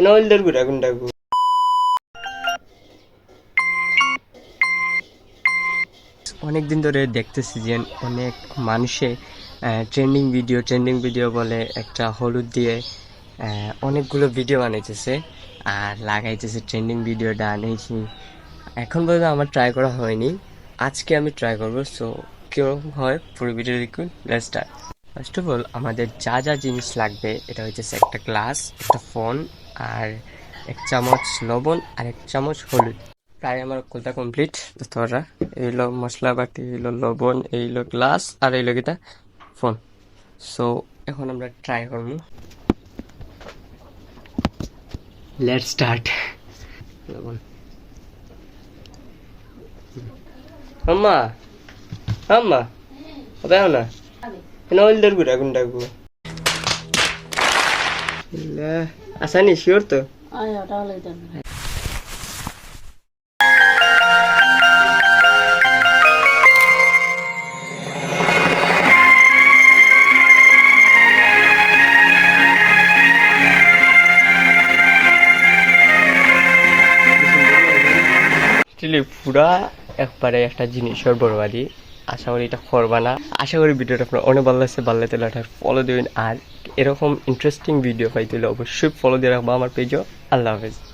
নলদের গুড়া গুন্ডা গু অনেকদিন ধরে দেখতেছি যে অনেক মানুষে ট্রেন্ডিং ভিডিও বলে একটা হলুদ দিয়ে অনেকগুলো ভিডিও বানাইতেছে আর লাগাইতেছে ট্রেন্ডিং ভিডিওটা আনেছি। এখন পর্যন্ত আমার ট্রাই করা হয়নি, আজকে আমি ট্রাই করবো। সো কীরকম হয় পুরো ভিডিও দেখুন। Let's start. First of all আমাদের যা যা জিনিস লাগবে এটা হচ্ছে একটা গ্লাস, একটা ফোন, আর 1 চামচ লবণ আর 1 চামচ হলুদ। প্রায় আমার কোলটা কমপ্লিট। তোরা এইলো মশলা বাটি, এইলো লবণ, এইলো গ্লাস আর এইলো কিটা ফোন। সো এখন আমরা ট্রাই করবো। Let's start. লবণ আম্মা আম্মা বেও না নলদের গুড়া গুন্ডা গু আসানি শিওর তো পুরা একবারে একটা জিনিসের বরবাদি। আশা করি এটা করবা না। আশা করি ভিডিওটা আপনার অনেক ভালো লাগছে। ভালো লাগলে এটা ফলো দিবেন, আর এরকম ইন্টারেস্টিং ভিডিও পাইতে হলে অবশ্যই ফলো দিয়ে রাখবো আমার পেজও। আল্লাহ হাফেজ।